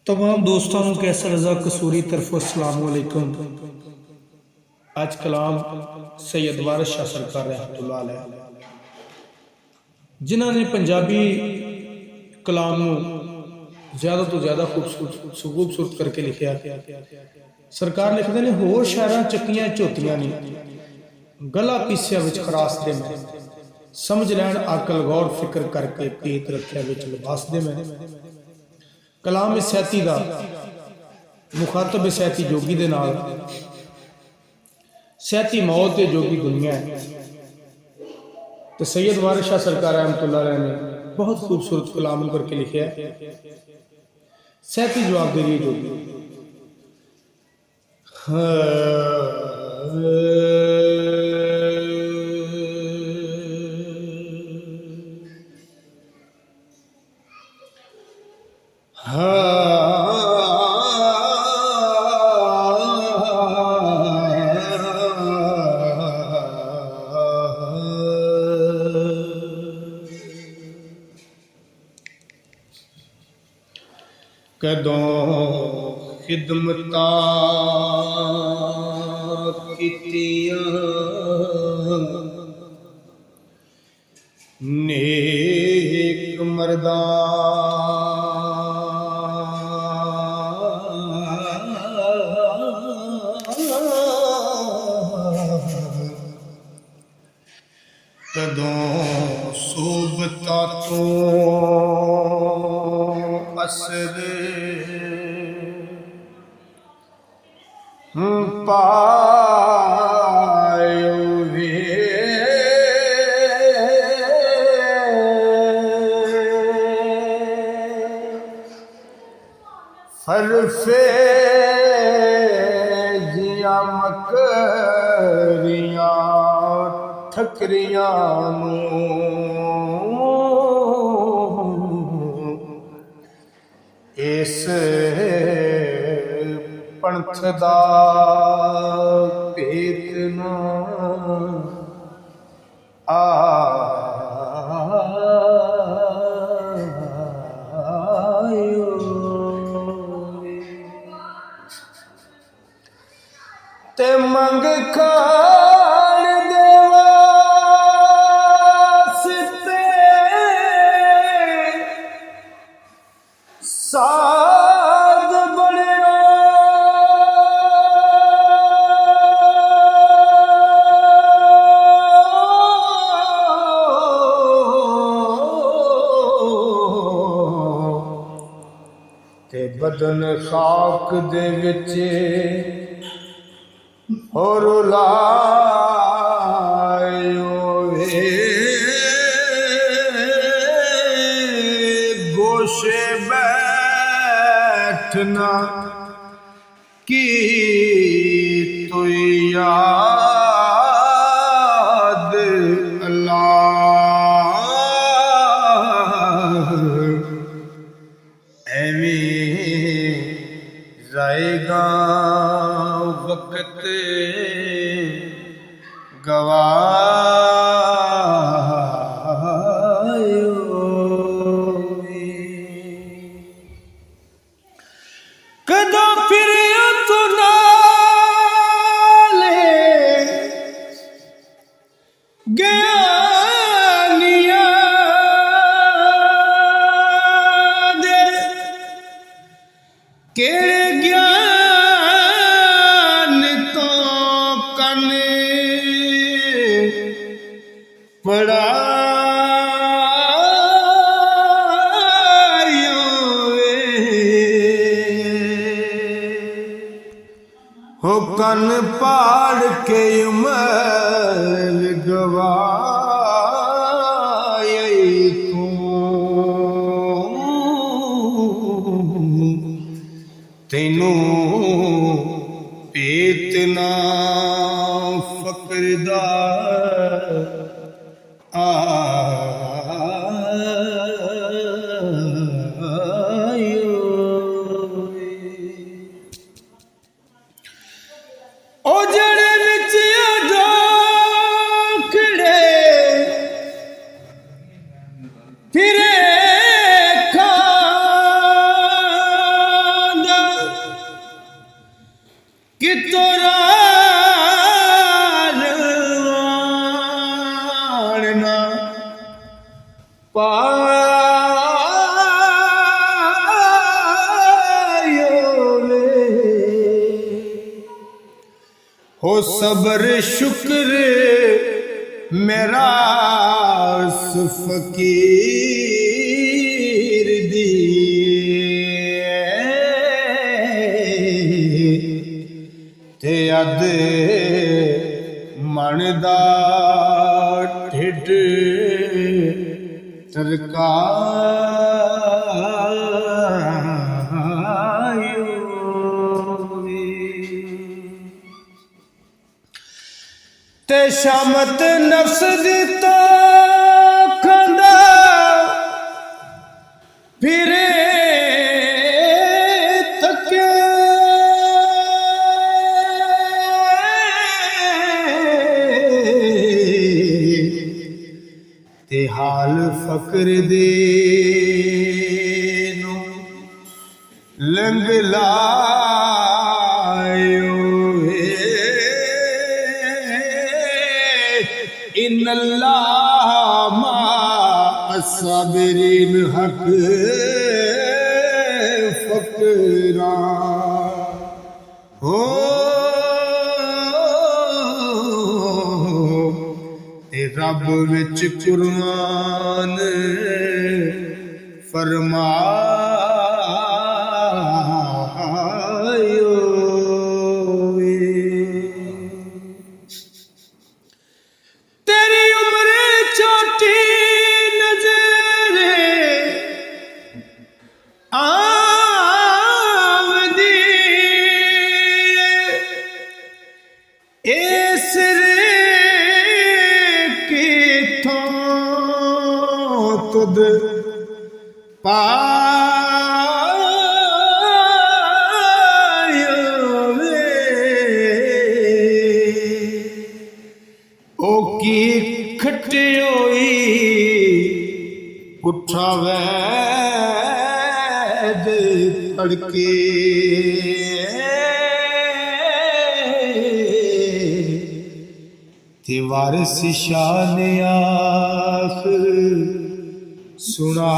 तमाम दोस्तों को कैसर रज़ा कसूरी तरफ अस्सलाम वालेकुम। आज कलाम सैयद वारिस शाह सरकार रहमतुल्लाह अलैह जिन्होंने पंजाबी कलाम ज़्यादा तो ज़्यादा खूबसूरत करके लिखा। सरकार लिखते हैं, होर शहर चक्कियां झोतियां नहीं, गला पीसिया विच खरास दे मैं, समझ लैन अकल गौर फिक्र करके पेत रखिया विच लिबास दे मैं। कलाम सैती का मुखातब सैती जोगी दे नाल, सैती मौत ते जोगी दुनिया है। तो सैयद वारिस शाह सरकार रहमतुल्लाह अलैह ने बहुत खूबसूरत कलाम करके लिखे है। सैती जवाब दे रही है जोगी, कदों खिदमतां कीतियां नेक मर्दां, कदों सोबता तो असर पायो वे, फरफे जिया मकरियां ठकरियां इस पंथ दा भेत ना आयो। ते मंग खान दे वास्ते साध बनिया, ते बदन खाक दे विच होर लायो वे, गोशे बैठना की तो याद अल्लाह, एवें जाएगा वक्त गवायो। कदों फिर तू नाले ज्ञानिया दे, केड़े ज्ञान तो कन पढ़ायो हो, कन पाड़ के उमर गवाए तू, तेनू पेत ना फकरदा आयो। ओ जड़े विच डोखड़े फिरे खा हो सबर शुक्र मेरा उस फकीर दी ते अद मन दा ढिड टरकायो ते शामत नफ्स दी तो खंदा फिरे तके ते हाल फकर दे नु लंघलायो इन्नल्लाह मा अस्साबिरीन हक फकरा हो ते रब विच कुर्बान फरमायो तुद पायो वे ओ की खटियोई उठा वैद तड़के ते वारिस शान आख सुना